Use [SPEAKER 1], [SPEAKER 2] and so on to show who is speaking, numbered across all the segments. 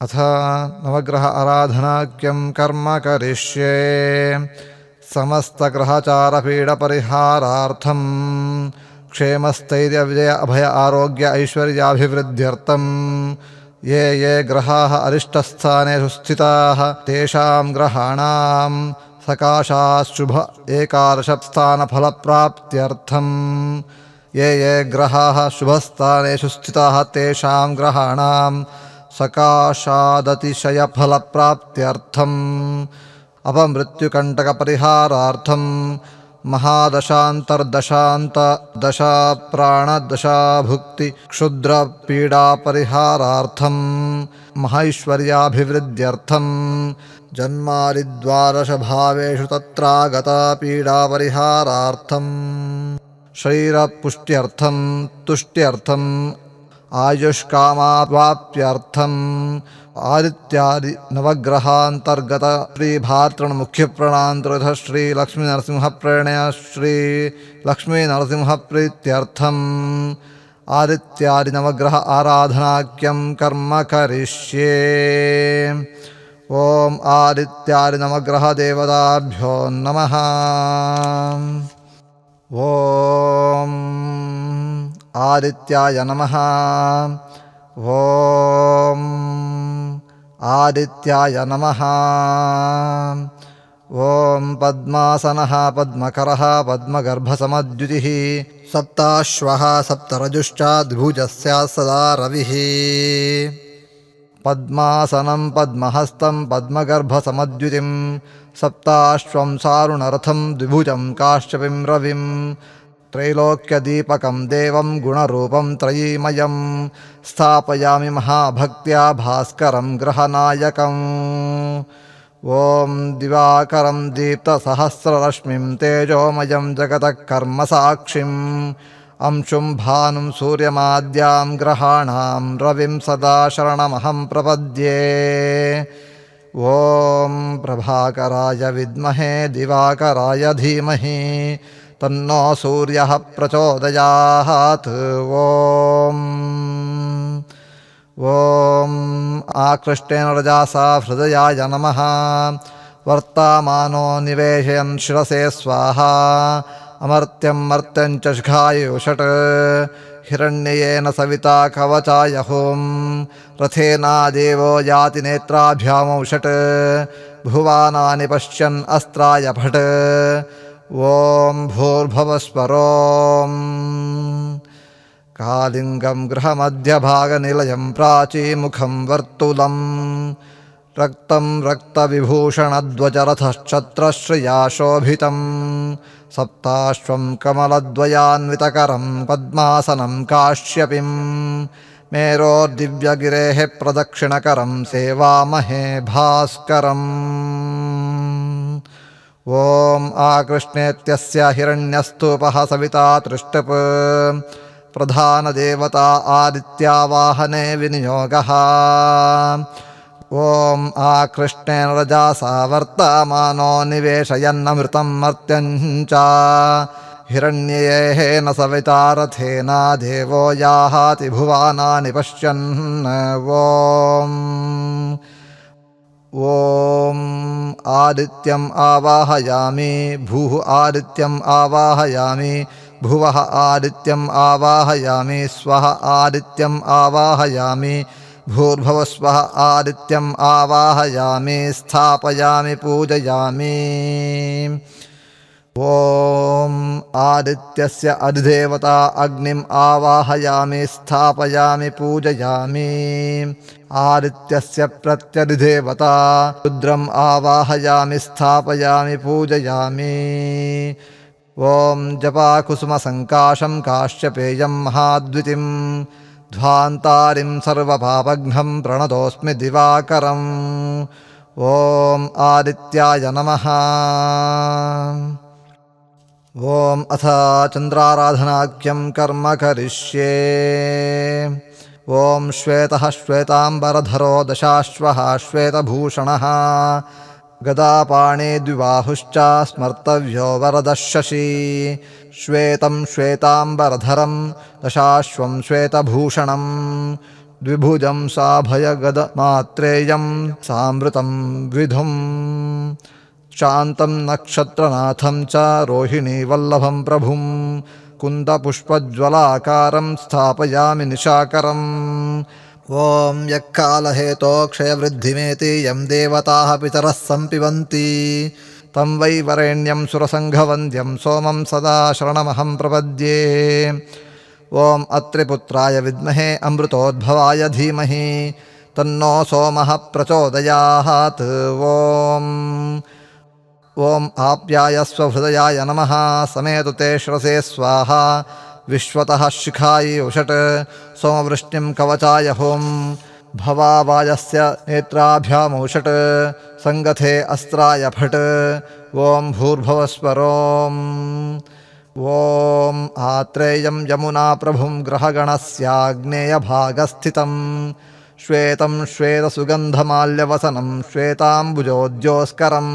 [SPEAKER 1] अथ नवग्रह आराधनाख्यं कर्म करिष्ये। समस्तग्रहचारपीडपरिहारार्थं क्षेमस्थैर्यविजय अभय आरोग्य ऐश्वर्याभिवृद्ध्यर्थं ये ये ग्रहाः अरिष्टस्थानेषु स्थिताः तेषां ग्रहाणां सकाशात् शुभ एकादशस्थानफलप्राप्त्यर्थं ये ये ग्रहाः शुभस्थानेषु स्थिताः तेषां ग्रहाणां सकाशादतिशयफलप्राप्त्यर्थम् अपमृत्युकण्टकपरिहारार्थं महादशान्तर्दशान्तदशाप्राणदशाभुक्ति क्षुद्रपीडापरिहारार्थं महैश्वर्याभिवृद्ध्यर्थं जन्मादिद्वादशभावेषु तत्रागतापीडापरिहारार्थं शरीरपुष्ट्यर्थं तुष्ट्यर्थं आयुष्कामाप्त्यर्थम् आदित्यादि नवग्रहान्तर्गत श्री भातृमुख्यप्राणान्तर्गत श्री लक्ष्मीनरसिंहप्रणय श्री लक्ष्मीनरसिंहप्रीत्यर्थम् आदित्यादि नवग्रह आराधनाख्यं कर्म करिष्ये। ओम आदित्यादि नवग्रह देवताभ्यो नमः। ओम आदित्याय नमः। ओम आदित्याय नमः। ओम पद्मासनः पद्मकरः पद्मगर्भसमद्युतिः सप्ताश्वः सप्तरजुश्चाद्भुजस्य सदा रविः। पद्मासनं पद्महस्तं पद्मगर्भसमद्युतिं सप्ताश्वं सारुणरथं द्विभुजं काश्यपिं रविं त्रैलोक्यदीपकं देवं गुणरूपं त्रयीमयं स्थापयामि महाभक्त्या भास्करं ग्रहनायकम्। ॐ दिवाकरं दीप्तसहस्ररश्मिं तेजोमयं जगतः कर्मसाक्षिम् अंशुं भानुं सूर्यमाद्यां ग्रहाणां रविं सदा शरणमहं प्रपद्ये। ॐ प्रभाकराय विद्महे दिवाकराय धीमहि तन्नो सूर्यः प्रचोदयात्। ॐ आकृष्टेन रजासा हृदयाय नमः। वर्तामानो निवेशयन् शिरसे स्वाहा अमर्त्यं मर्त्यं च शिखायुषट् हिरण्ययेन सविता कवचाय हुं रथेना देवो याति नेत्राभ्यामौषट् भुवानानि पश्यन् अस्त्राय फट्। ॐ भूर्भुवस्वरों कालिङ्गं गृहमध्यभागनिलयं प्राचीमुखं वर्तुलम् रक्तं रक्तविभूषणध्वजरथश्छत्रश्रिया शोभितं सप्ताश्वं कमलद्वयान्वितकरं पद्मासनं काश्यपिं मेरोर्दिव्यगिरेः प्रदक्षिणकरं सेवामहे भास्करम्। ॐ आकृष्णेत्यस्य हिरण्यस्तूपः सविता तृष्टुप् प्रधानदेवता आदित्यावाहने विनियोगः। ॐ आकृष्णेन रजासा वर्तमानो निवेशयन्नमृतं मर्त्यं च हिरण्ययेन सविता रथेन देवो याहाति भुवानानि पश्यन्। ॐ आदित्यम् आवाहयामि भूः आदित्यम् आवाहयामि भुवः आदित्यम् आवाहयामि स्वः आदित्यम् आवाहयामि भूर्भुवस्वः आदित्यम् आवाहयामि स्थापयामि पूजयामि। ॐ आदित्यस्य अधिदेवता अग्निम् आवाहयामि स्थापयामि पूजयामि। आदित्यस्य प्रत्यधिदेवता रुद्रम् आवाहयामि स्थापयामि पूजयामि। ॐ जपाकुसुमसङ्काशं काश्यपेयं महाद्युतिं ध्वान्तारिं सर्वपापघ्नं प्रणतोऽस्मि दिवाकरम्। ॐ आदित्याय नमः। ॐ अथ चन्द्राराधनाख्यं कर्म करिष्ये। ॐ श्वेतः श्वेताम्बरधरो दशाश्वः श्वेतभूषणः गदापाणे द्विबाहुश्च स्मर्तव्यो वरदः शशी श्वेतं श्वेताम्बरधरं दशाश्वं श्वेतभूषणं द्विभुजं साभयगदमात्रेयं सामृतं विधुं शान्तं नक्षत्रनाथं च रोहिणीवल्लभं प्रभुं कुन्दपुष्पज्वलाकारं स्थापयामि निशाकरम् ॐ यक्कालहेतोक्षयवृद्धिमेति यं देवताः पितरः सम्पिबन्ति तं वै वरेण्यं सुरसङ्घवन्द्यं सोमं सदा शरणमहं प्रपद्ये ॐ अत्रिपुत्राय विद्महे अमृतोद्भवाय धीमहि तन्नो सोमः प्रचोदयात् ॐ आप्यायस्वहृदयाय नमः समेतु ते श्रसे स्वाहा विश्वतः शिखायै उषट् सोमवृष्टिं कवचाय हुं भवावायस्य नेत्राभ्यामौषट् सङ्गथे अस्त्राय फट् ॐ भूर्भुवस्वरोम् ॐ आत्रेयं यमुना प्रभुं ग्रहगणस्याग्नेयभागस्थितं श्वेतं श्वेतसुगन्धमाल्यवसनं श्वेताम्बुजोद्योस्करं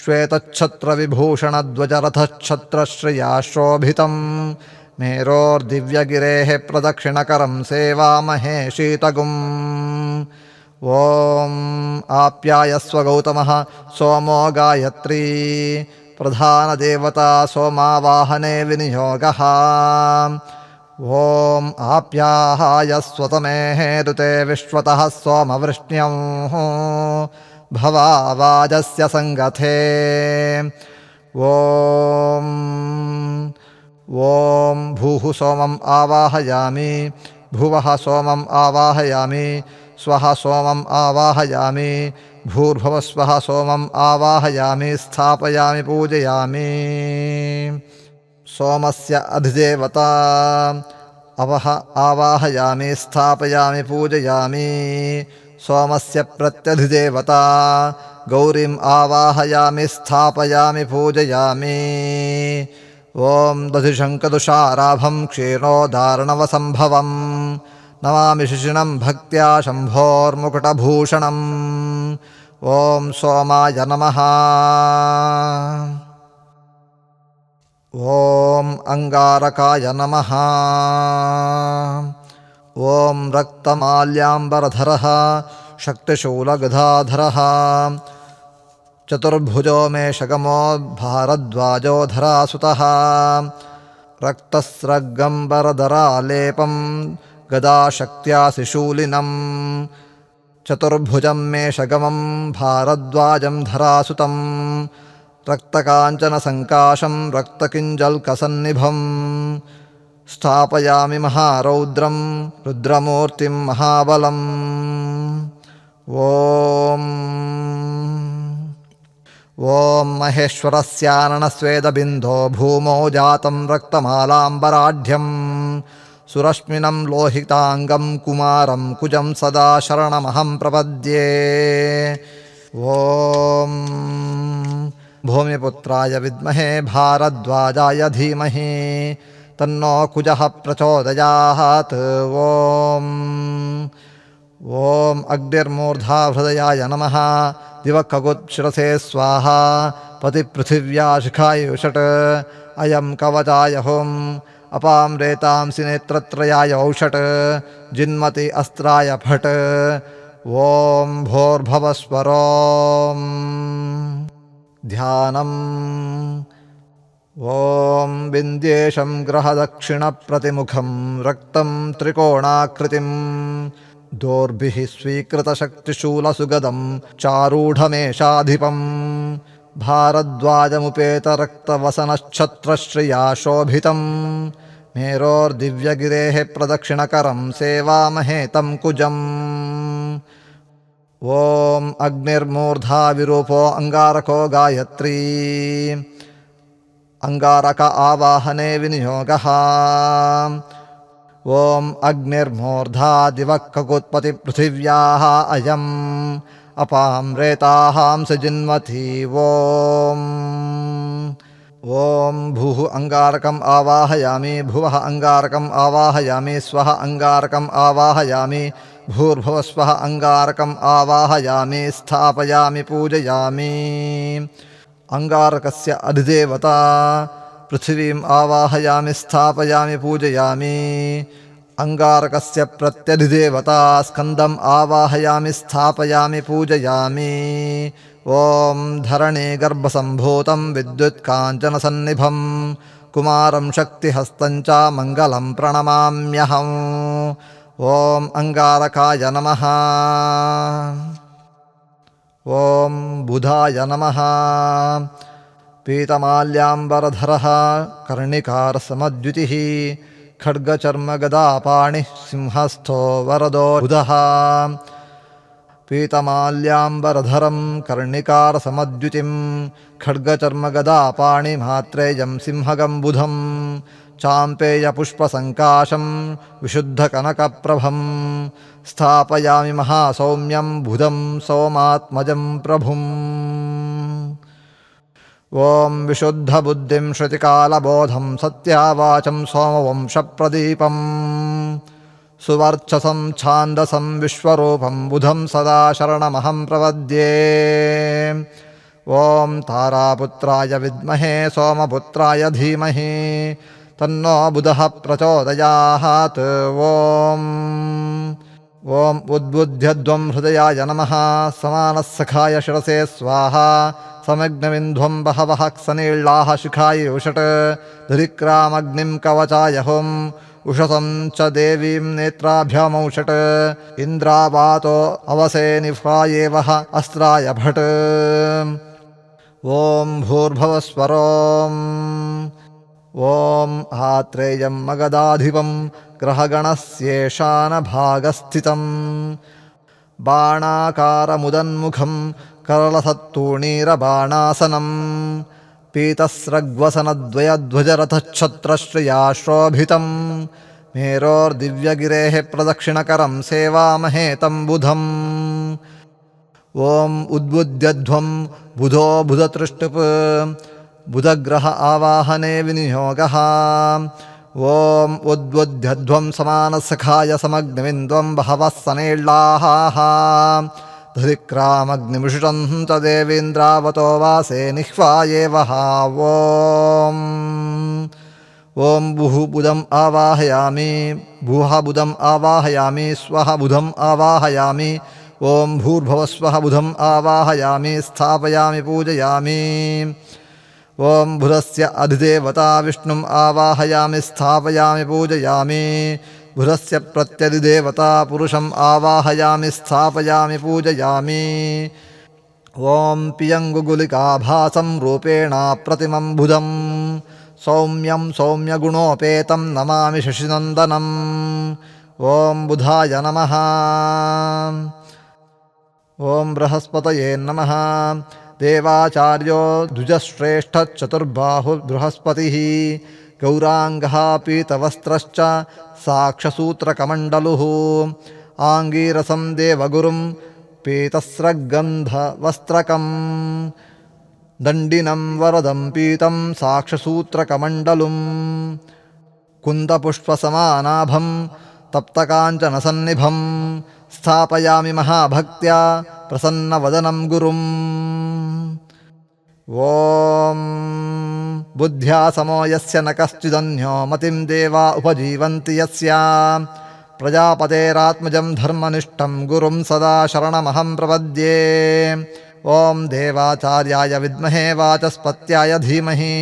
[SPEAKER 1] श्वेतच्छत्रविभूषणध्वजरथच्छत्रश्रियाशोभितं मेरोर्दिव्यगिरेः प्रदक्षिणकरं सेवामहे शीतगुम् ॐ आप्यायस्व गौतमः सोमो गायत्री प्रधानदेवता सोमावाहने विनियोगः ॐ आप्यायस्वतमेः ऋते विश्वतः सोमवृष्ण्यं भवावाजस्य सङ्गथे ॐ भूः सोमम् आवाहयामि भुवः सोमम् आवाहयामि स्वः सोमम् आवाहयामि भूर्भुवस्वः सोमम् आवाहयामि स्थापयामि पूजयामि सोमस्य अधिदेवता अवः आवाहयामि स्थापयामि पूजयामि सोमस्य प्रत्यधिदेवता गौरीम् आवाहयामि स्थापयामि पूजयामि ॐ दधिशङ्कदुषाराभं क्षीणोदार्णवसम्भवं नमामि शिशिनं भक्त्या शम्भोर्मुकुटभूषणम् ॐ सोमाय नमः ॐ अङ्गारकाय नमः ॐ रक्तमाल्याम्बरधरः शक्तिशूलगदाधरः चतुर्भुजो मे शगमो भारद्वाजो धरासुतः रक्तस्रगम्बरधरालेपं गदाशक्त्या शिशूलिनं चतुर्भुजं मे शगमं भारद्वाजं धरासुतं रक्तकाञ्चनसङ्काशं रक्तकिञ्जल्कसन्निभं स्थापयामि महारौद्रं रुद्रमूर्तिं महाबलम् ॐ महेश्वरस्याननस्वेदबिन्दो भूमौ जातं रक्तमालाम्बराढ्यं सुरश्मिनं लोहिताङ्गं कुमारं कुजं सदा शरणमहं प्रपद्ये ॐ भूमिपुत्राय विद्महे भारद्वाजाय धीमहि तन्नो कुजः प्रचोदयात् ॐ अग्निर्मूर्धा हृदयाय नमः दिवखगुत्शिरसे स्वाहा पतिपृथिव्या शिखाय उषट् अयं कवचाय हुम् अपां रेतांसि नेत्रत्रयाय औषट् जिन्मति अस्त्राय फट् ॐ भोर्भवस्वरोम् ध्यानम् ॐ विन्द्येशं ग्रहदक्षिणप्रतिमुखं रक्तं त्रिकोणाकृतिं दोर्भिः स्वीकृतशक्तिशूलसुगदं चारूढमेषाधिपं भारद्वाजमुपेतरक्तवसनच्छत्रश्रियाशोभितं मेरोर्दिव्यगिरेः प्रदक्षिणकरं सेवामहे तं कुजम् ॐ अग्निर्मूर्धा विरूपो अङ्गारको गायत्री अङ्गारक आवाहने विनियोगः ॐ अग्निर्मूर्धा दिवक्ककुत्पतिपृथिव्याः अयम् अपां रेताहांसि जिन्मति ॐ भूः अङ्गारकम् आवाहयामि भुवः अङ्गारकम् आवाहयामि स्वः अङ्गारकम् आवाहयामि भूर्भुवस्वः अङ्गारकम् आवाहयामि स्थापयामि पूजयामि अङ्गारकस्य अधिदेवता पृथिवीम् आवाहयामि स्थापयामि पूजयामि अंगारकस्य प्रत्यधिदेवता स्कन्दम् आवाहयामि स्थापयामि पूजयामि। ॐ धरणी गर्भसम्भूतं विद्युत्काञ्चनसन्निभं कुमारं शक्तिहस्तं च मङ्गलं प्रणमाम्यहम्। ॐ अंगारकाय नमः। ॐ बुधाय नमः। पीतमाल्याम्बरधरः कर्णिकारसमद्युतिः खड्गचर्मगदापाणिः सिंहस्थो वरदो बुधः। पीतमाल्याम्बरधरं कर्णिकारसमद्युतिं खड्गचर्मगदापाणिमात्रेयं सिंहगं बुधं चाम्पेयपुष्पसङ्काशं विशुद्धकनकप्रभं स्थापयामि महासौम्यं बुधं सोमात्मजं प्रभुम्। ॐ विशुद्धबुद्धिं श्रुतिकालबोधं सत्यावाचं सोमवंशप्रदीपं सुवर्चसं छान्दसं विश्वरूपं बुधं सदा शरणमहं प्रपद्ये। ॐ तारापुत्राय विद्महे सोमपुत्राय धीमहि तन्नो बुधः प्रचोदयात्। ॐ उद्बुध्यध्वं हृदयाय नमः। समानस्सखाय शिरसे स्वाहा। समग्नविन्ध्वं बहवः सनीळ्लाः शिखाय उषट् धरिक्रामग्निं कवचाय हुं उषसं च देवीं नेत्राभ्यामौषट् इन्द्रावातो अवसे निफायेवः अस्त्राय भट्। ॐ भूर्भुवस्वरोम्। ॐ आत्रेयं मगधाधिपं ग्रहगणस्येशानभागस्थितं बाणाकारमुदन्मुखं करलसत्तूणीरबाणासनं पीतस्रग्वसनद्वयध्वजरथच्छत्रश्रियाशोभितं मेरोर्दिव्यगिरेः प्रदक्षिणकरं सेवामहे तं बुधम्। ॐ उद्बुध्यध्वं बुधो बुधतृष्टुप् बुधग्रह आवाहने विनियोगः। ॐ उद्बुध्यध्वं समानसखाय समग्निविन्द्वं बहवः सनीळ्लाः धरिक्रामग्निमुषितं च देवीन्द्रावतो वासे निह्वायेवः। ॐ बुः बुधम् आवाहयामि भूः बुधम् आवाहयामि स्वः बुधम् आवाहयामि। ॐ भूर्भुवस्वः बुधम् आवाहयामि स्थापयामि पूजयामि। ॐ बुधस्य अधिदेवता विष्णुम् आवाहयामि स्थापयामि पूजयामि। बुधस्य प्रत्यधिदेवता पुरुषम् आवाहयामि स्थापयामि पूजयामि। ॐ पियङ्गुगुलिकाभासं रूपेण प्रतिमं बुधं सौम्यं सौम्यगुणोपेतं नमामि शशिनन्दनम्। ॐ बुधाय नमः। ॐ बृहस्पतये नमः। देवाचार्यो द्विजश्रेष्ठचतुर्बाहुः बृहस्पतिः गौराङ्गः पीतवस्त्रश्च साक्षसूत्रकमण्डलुः आङ्गीरसं देवगुरुं पीतस्रगन्धवस्त्रकं दण्डिनं वरदं पीतं साक्षसूत्रकमण्डलुं कुन्दपुष्पसमानाभं तप्तकाञ्चनसन्निभं स्थापयामि महाभक्त्या प्रसन्नवदनं गुरुम्। ॐ बुद्ध्या समो यस्य न कश्चिदन्यो मतिं देवा उपजीवन्ति यस्य प्रजापतेरात्मजं धर्मनिष्ठं गुरुं सदा शरणमहं प्रपद्ये। ॐ देवाचार्याय विद्महे वाचस्पत्याय धीमहि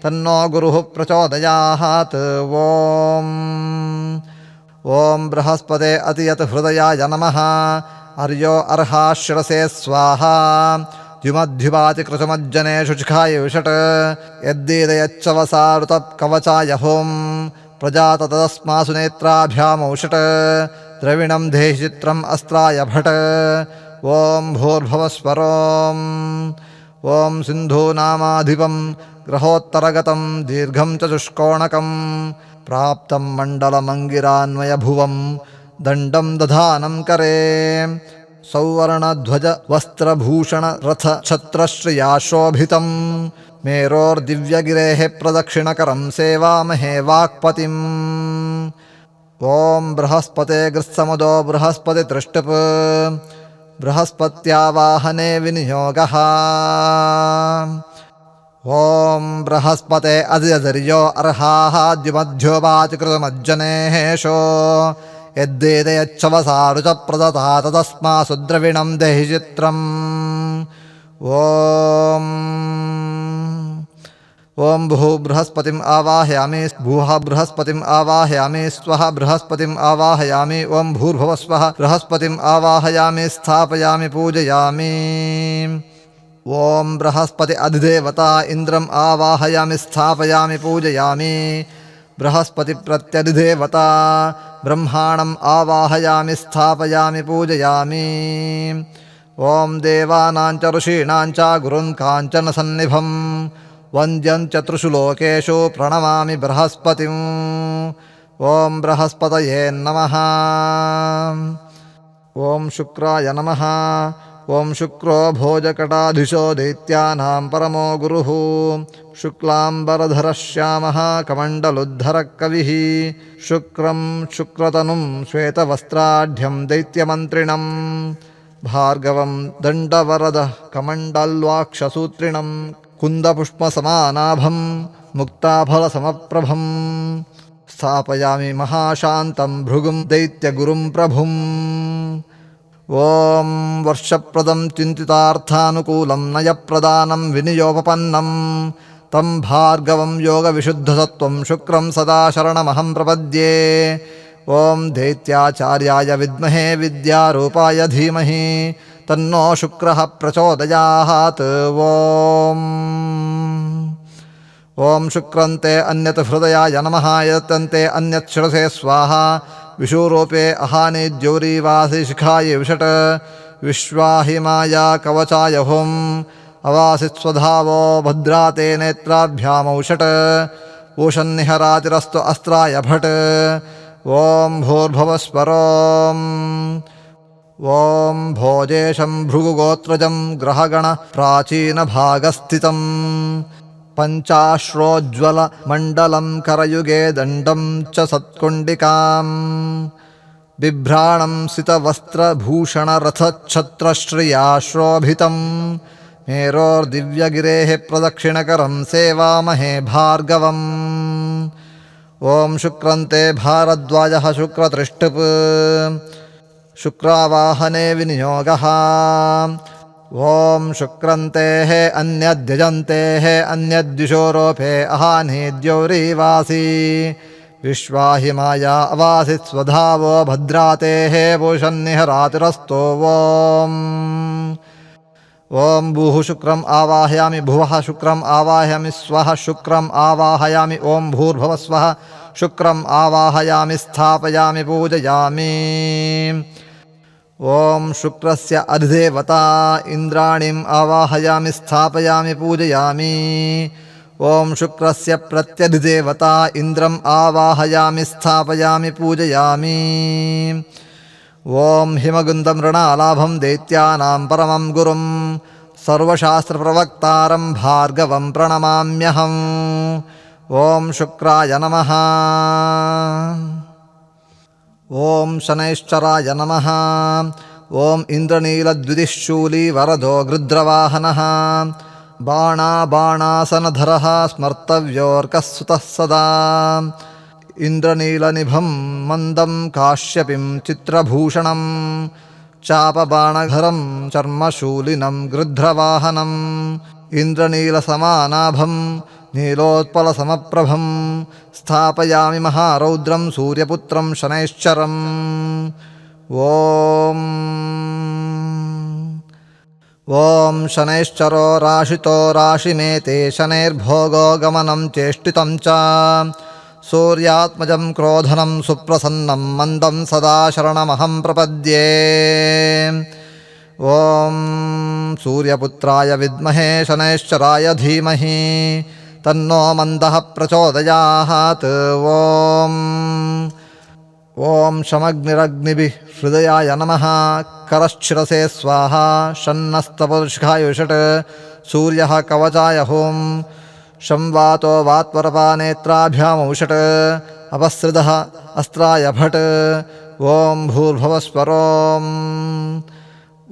[SPEAKER 1] तन्नो गुरुः प्रचोदयात्। ॐ बृहस्पते अतियत हृदयाय नमः। अर्यो अर्हा शिरसे स्वाहा। द्युमद्युवाति कृतमज्जने शुचिखाय विषट् यद्दीदयच्चवसारुतकवचाय हुं प्रजाततस्मासु नेत्राभ्यामौषट् द्रविणं देहि चित्रम् अस्त्राय भट्। ॐ भूर्भुवस्वरोम्। ॐ सिन्धूनामाधिपं ग्रहोत्तरगतं दीर्घं च शुष्कोणकं प्राप्तं मण्डलमङ्गिरान्वयभुवं दण्डं दधानं करे सौवर्णध्वज वस्त्रभूषण रथ छत्रश्रियाशोभितं मेरोर्दिव्यगिरेः प्रदक्षिणकरं सेवामहे वाक्पतिम्। ॐ बृहस्पते गृत्समुदो बृहस्पतितृष्टुप् बृहस्पत्यावाहने विनियोगः। ॐ बृहस्पते अदिर्यो अर्हाः द्युमध्यो वाचिकृतमज्जनेषो यद्वेदयच्छवसारुच प्रदता तदस्मासु द्रविणं देहि चित्रम् ॐ भूः बृहस्पतिम् आवाहयामि भूः बृहस्पतिम् आवाहयामि स्वः बृहस्पतिम् आवाहयामि ॐ भूर्भुवः स्वः बृहस्पतिम् आवाहयामि स्थापयामि पूजयामि ॐ बृहस्पति अधिदेवता इन्द्रम् आवाहयामि स्थापयामि पूजयामि बृहस्पति प्रत्यधिदेवता ब्रह्माणम् आवाहयामि स्थापयामि पूजयामि ॐ देवानां च ऋषीणां च गुरुन् काञ्चन सन्निभं वन्द्यं चतुर्षु लोकेषु प्रणमामि बृहस्पतिम् ॐ बृहस्पतये नमः ॐ शुक्राय नमः ॐ शुक्रो भोजकटाधीशो दैत्यानां परमो गुरुः शुक्लाम्बरधरः श्यामः कमण्डलुद्धरः कविः शुक्रं शुक्रतनुं श्वेतवस्त्राढ्यं दैत्यमन्त्रिणं भार्गवं दण्डवरदः कमण्डल्वाक्षसूत्रिणं कुन्दपुष्पसमानाभं मुक्ताफलसमप्रभं स्थापयामि महाशान्तं भृगुं दैत्यगुरुं प्रभुम् ॐ वर्षप्रदं चिन्तितार्थानुकूलं नयप्रदानं विनियोपपन्नं तं भार्गवं योगविशुद्धसत्त्वं शुक्रं सदा शरणमहं प्रपद्ये ॐ दैत्याचार्याय विद्महे विद्यारूपाय धीमहि तन्नो शुक्रः प्रचोदयात् ॐ शुक्रन्ते अन्यत् हृदयाय नमः यत्तन्ते अन्यत् शिरसे स्वाहा विषूरूपे अहानि द्यौरीवासि शिखाय विषट् विश्वाहिमाया कवचाय हुम् अवासि स्वधावो भद्राते नेत्राभ्यामौषट् ऊषन्निहरातिरस्तु अस्त्राय भट् ॐ भूर्भुवस्वरोम् ॐ भोजेशं भृगुगोत्रजं ग्रहगण प्राचीनभागस्थितम् पञ्चाश्रोज्ज्वलमण्डलं करयुगे दण्डं च सत्कुण्डिकां बिभ्राणं सितवस्त्रभूषणरथच्छत्रश्रियाश्रोभितं मेरोर्दिव्यगिरेः प्रदक्षिणकरं सेवामहे भार्गवम् ॐ शुक्रन्ते भारद्वाजः शुक्रतृष्टुप् शुक्रावाहने विनियोगः ॐ शुक्रन्तेः अन्यद्यजन्तेः अन्यद्विषोरोपे अहानि द्यौरीवासी विश्वाहिमाया अवासि स्वधावो भद्रातेः पूषन्निहरातिरस्तो ॐ भूः शुक्रम् आवाहयामि भुवः शुक्रम् आवाहयामि स्वः शुक्रम् आवाहयामि ॐ भूर्भुवः स्वः शुक्रम् आवाहयामि स्थापयामि पूजयामि ॐ शुक्रस्य अधिदेवता इन्द्राणीम् आवाहयामि स्थापयामि पूजयामि ॐ शुक्रस्य प्रत्यधिदेवता इन्द्रम् आवाहयामि स्थापयामि पूजयामि ॐ हिमगुन्दं मृणालाभं दैत्यानां परमं गुरुं सर्वशास्त्रप्रवक्तारं भार्गवं प्रणमाम्यहम् ॐ शुक्राय नमः ॐ शनैश्चराय नमः ॐ इन्द्रनीलद्विदिशूली वरदो गृध्रवाहनः बाणासनधरः स्मर्तव्योऽर्कः सुतः सदा इन्द्रनीलनिभं मन्दं काश्यपिं चित्रभूषणं चापबाणधरं चर्मशूलिनं गृध्रवाहनम् इन्द्रनीलसमानाभं नीलोत्पलसमप्रभं स्थापयामि महारौद्रं सूर्यपुत्रं शनैश्चरम् ॐ शनैश्चरो राशितो राशिमेते शनैर्भोगो गमनं चेष्टितं च सूर्यात्मजं क्रोधनं सुप्रसन्नं मन्दं सदा शरणमहं प्रपद्ये ॐ सूर्यपुत्राय विद्महे शनैश्चराय धीमहि तन्नो मन्दः प्रचोदयात् ॐ शमग्निरग्निभिः हृदयाय नमः करश्चिरसे स्वाहा षण्णस्तपशिखायुषट् सूर्यः कवचाय हुम् शंवातो वात्वरपानेत्राभ्यामौषट् अपसृतः अस्त्राय भट् ॐ भूर्भुवस्वरोम्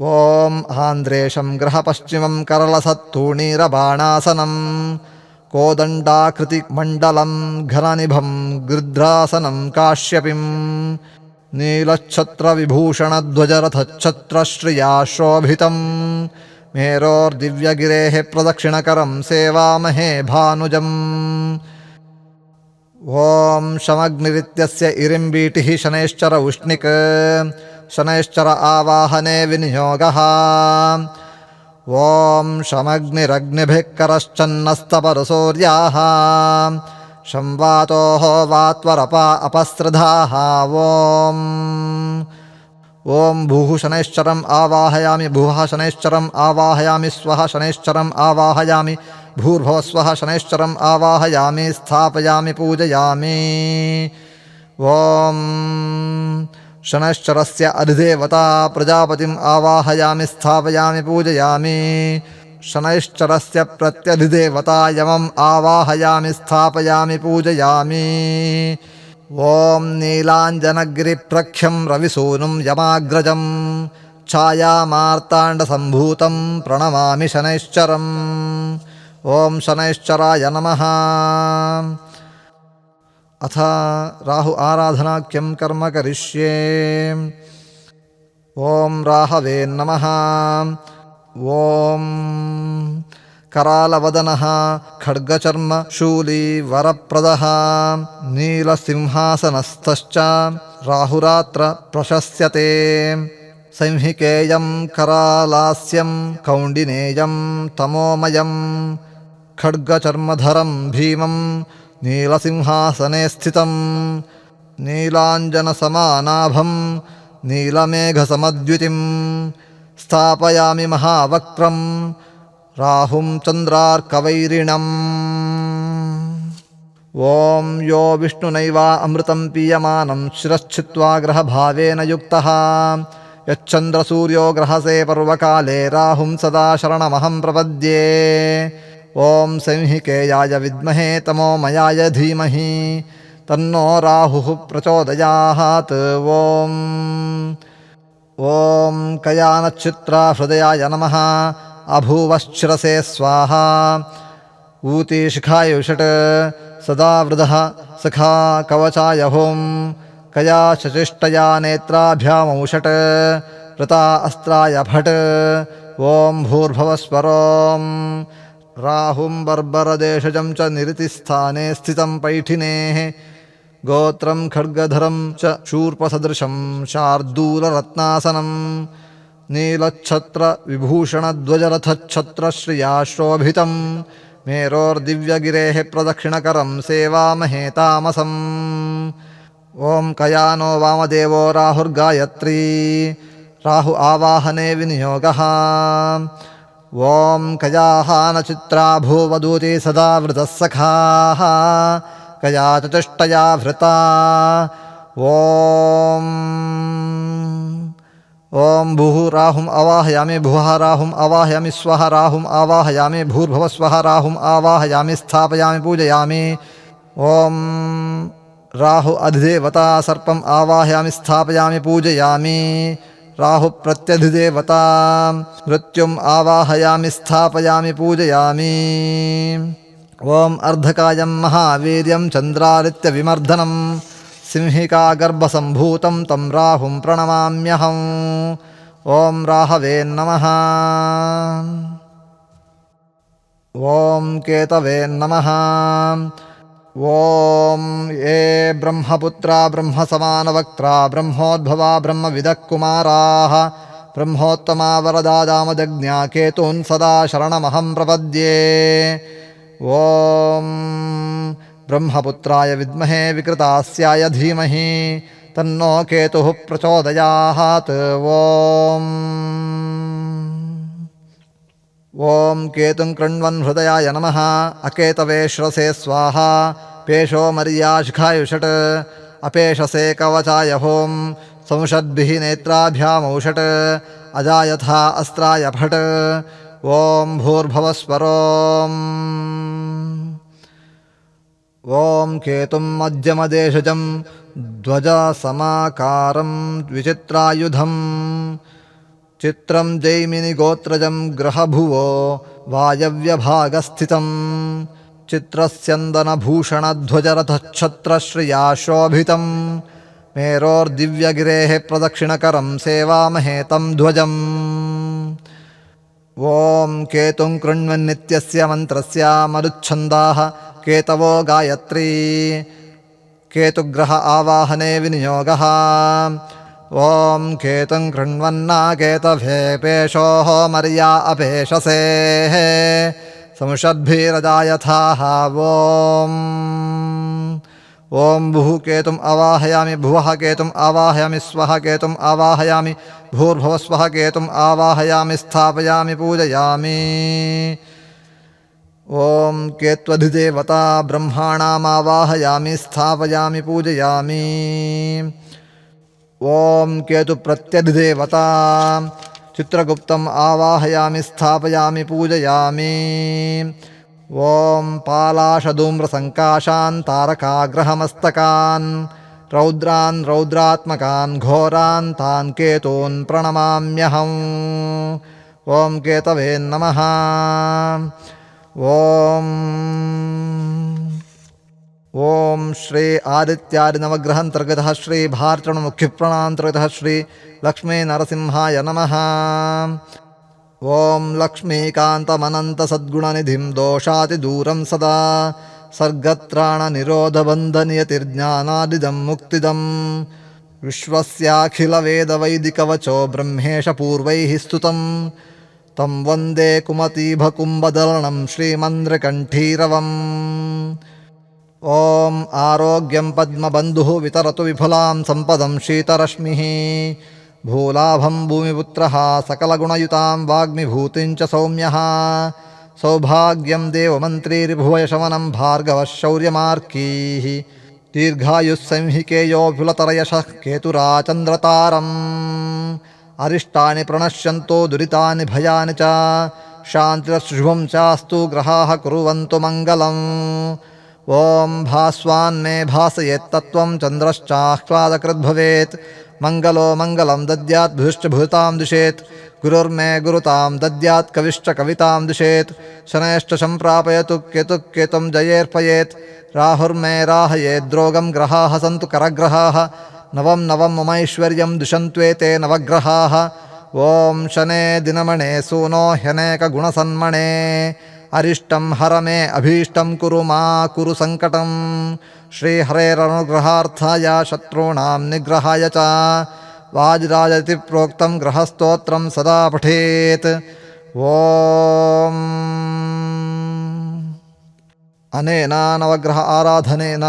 [SPEAKER 1] ॐ आन्द्रेशं ग्रहपश्चिमं करलसत्तूणीरबाणासनं कोदण्डाकृतिमण्डलं घननिभं गृध्रासनं काश्यपिं नीलच्छत्रविभूषणध्वजरथच्छत्रश्रिया शोभितं मेरोर्दिव्यगिरेः प्रदक्षिणकरं सेवामहे भानुजम् ॐ शमग्निरित्यस्य इरिम्बीटिः शनैश्चर उष्णिक शनैश्चर आवाहने विनियोगः ॐ शमग्निरग्निभिः करश्चन्नस्तपरसूर्याः संवातोः वात्वरपा अपस्रधाः ॐ भूः शनैश्चरम् आवाहयामि भुवः शनैश्चरम् आवाहयामि स्वः शनैश्चरम् आवाहयामि भूर्भुवस्वः शनैश्चरम् आवाहयामि स्थापयामि पूजयामि ॐ शनैश्चरस्य अधिदेवता प्रजापतिम् आवाहयामि स्थापयामि पूजयामि शनैश्चरस्य प्रत्यधिदेवता यमम् आवाहयामि स्थापयामि पूजयामि ॐ नीलाञ्जनगिरिप्रख्यं रविसूनुं यमाग्रजं छायामार्ताण्डसम्भूतं प्रणमामि शनैश्चरम् ॐ शनैश्चराय नमः। अथ राहु आराधनाख्यं कर्म करिष्ये। ॐ राहवे नमः। ॐ करालवदनः खड्गचर्म शूली वरप्रदः नीलसिंहासनस्थश्च राहुरात्र प्रशस्यते संहिकेयं करालास्यं कौण्डिनेयं तमोमयं खड्गचर्मधरं भीमं नीलसिंहासने स्थितं नीलाञ्जनसमानाभं नीलमेघसमद्युतिं स्थापयामि महावक्त्रं राहुं चन्द्रार्कवैरिणम्। ॐ यो विष्णुनैवा अमृतं पीयमानं शिरश्छित्त्वा ग्रहभावेन युक्तः यच्चन्द्रसूर्यो ग्रहसे पर्वकाले राहुं सदा शरणमहं प्रपद्ये। ॐ संहिकेयाय विद्महे तमोमयाय धीमहि तन्नो राहुः प्रचोदयात्। ॐ कयानच्चित्रा हृदयाय नमः। अभूवश्चिरसे स्वाहा। ऊतीशिखायुषट् सदा वृधः सखा कवचाय हों कया शचिष्टया नेत्राभ्यामौषट् वृता अस्त्राय फट्। ॐ भूर्भुवस्वरों राहुं बर्बरदेशजं च निरतिस्थाने स्थितं पैठिनेः गोत्रं खड्गधरं च शूर्पसदृशं शार्दूलरत्नासनं नीलच्छत्र विभूषणध्वजरथच्छत्रश्रिया शोभितं मेरोर्दिव्यगिरेः प्रदक्षिणकरं सेवामहे तामसम्। ॐ कयानो वामदेवो राहुर्गायत्री राहु आवाहने विनियोगः। ॐ कयाः नचित्रा भूवदूती सदा वृतः सखाः कया चतुष्टया भृता। ॐ भूः राहुम् आवाहयामि भुवः राहुम् आवाहयामि स्वः राहुम् आवाहयामि भूर्भुवस्वः राहुम् आवाहयामि स्थापयामि पूजयामि। ॐ राहु अधिदेवता सर्पम् आवाहयामि स्थापयामि पूजयामि। राहु प्रत्यधिदेवता मृत्युम् आवाहयामि स्थापयामि पूजयामि। ॐ अर्धकायं महावीर्यं चन्द्रादित्यविमर्दनं सिंहिका गर्भसम्भूतं तं राहुं प्रणमाम्यहम्। ॐ राहवे नमः। ॐ केतवे नमः। ॐ ये ब्रह्मपुत्रा ब्रह्मसमानवक्त्रा ब्रह्मोद्भवा ब्रह्मविदः कुमाराः ब्रह्मोत्तमा वरदा दामदग्न्या केतून् सदा शरणमहं प्रपद्ये। ॐ ब्रह्मपुत्राय विद्महे विकृतास्याय धीमहि तन्नो केतुः प्रचोदयात्। ॐ केतुं कृण्वन् हृदयाय नमः। अकेतवे श्रसे स्वाहा। पेशो मर्याशिखायुषट् अपेशसे कवचाय हों संषद्भिः नेत्राभ्यामौषट् अजायथा अस्त्राय फट्। ॐ भूर्भुवस्वरों ॐ केतुं मध्यमदेशजं ध्वजसमाकारं विचित्रायुधं चित्रं जैमिनिगोत्रजं ग्रहभुवो वायव्यभागस्थितं चित्रस्यन्दनभूषणध्वजरथच्छत्रश्रिया शोभितं मेरोर्दिव्यगिरेः प्रदक्षिणकरं सेवामहे तं ध्वजम् ॐ केतुं कृण्वन्नित्यस्य मन्त्रस्य मरुच्छन्दाः केतवो गायत्री केतुग्रह आवाहने विनियोगः ॐ केतुं कृण्वन्नाकेतभे पेशोः मर्या अपेशसे समुषद्भिरजायथाः ॐ भुः केतुम् आवाहयामि भुवः केतुम् आवाहयामि स्वः केतुम् आवाहयामि भूर्भुवस्वः केतुम् आवाहयामि स्थापयामि पूजयामि ॐ केत्वधिदेवता ब्रह्माणामावाहयामि स्थापयामि पूजयामि ॐ केतुप्रत्यधिदेवता चित्रगुप्तम् आवाहयामि स्थापयामि पूजयामि ॐ पालाशधूम्रसङ्काशान् तारकाग्रहमस्तकान् रौद्रान् रौद्रात्मकान् घोरान् तान् केतून् प्रणमाम्यहम् ॐ केतवे नमः ॐ श्री आदित्यादिनवग्रहान्तर्गतः श्री भारतमुख्यप्राणान्तर्गतः श्री लक्ष्मीनरसिंहाय नमः ॐ लक्ष्मीकान्तमनन्तसद्गुणनिधिं दोषातिदूरं सदा सर्गत्राणनिरोधबन्धनियतिर्ज्ञानादिदं मुक्तिदं विश्वस्याखिलवेदवैदिकवचो ब्रह्मेशपूर्वैः स्तुतं तं वन्दे कुमतीभकुम्भदलनं श्रीमन्द्रकण्ठीरवम् ॐ आरोग्यं पद्मबन्धुः वितरतु विफलां सम्पदं शीतरश्मिः भूलाभं भूमिपुत्रः सकलगुणयुतां वाग्मिभूतिं च सौम्यः सौभाग्यं देवमन्त्रीरिभुवयशमनं भार्गवः शौर्यमार्कीः दीर्घायुस्संहिकेयो विपुलतरयशः केतुराचन्द्रतारम् अरिष्टानि प्रणश्यन्तो दुरितानि भयानि च शान्तिरशुभं चास्तु ग्रहाः कुर्वन्तु मङ्गलम् ॐ भास्वान्मे भासयेत्तत्त्वं चन्द्रश्चाह्लादकृद्भवेत् मङ्गलो मङ्गलं दद्यात् भुश्च भूतां दिशेत् गुरुर्मे गुरुतां दद्यात् कविश्च कवितां दिशेत् शनैश्च सम्प्रापयतु केतुः केतुं जयेऽर्पयेत् राहुर्मे राहयेद्रोगं ग्रहाः सन्तु करग्रहाः नवं नवं ममैश्वर्यं दुषन्त्वेते नवग्रहाः ॐ शने दिनमणे सूनो ह्यनेकगुणसन्मणे अरिष्टं हर मे अभीष्टं कुरु मा कुरु सङ्कटं श्रीहरेरनुग्रहार्थाय शत्रूणां निग्रहाय च वाजिराजति प्रोक्तं ग्रहस्तोत्रं सदा पठेत् ॐ अनेन नवग्रह आराधनेन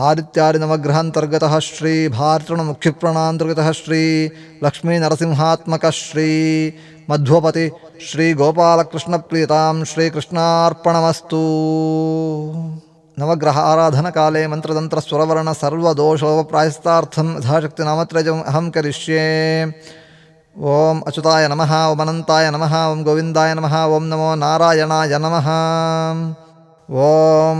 [SPEAKER 1] आदित्यादिनवग्रहान्तर्गतः श्री भारतमुख्यप्राणान्तर्गतः श्री लक्ष्मीनरसिंहात्मकः श्री मध्वपति श्री गोपालकृष्णप्रियतां श्रीकृष्णार्पणमस्तु। नवग्रह आराधन काले मंत्रतंत्र स्वरवर्ण सर्वदोषोपप्रायश्चित्तार्थं यथाशक्ति नामत्रयम् अहं करिष्ये। ओम अच्युताय नमः, ओम अनंताय नमः, ओम गोविंदाय नमः, ओम नमो नारायणाय नमः। ओम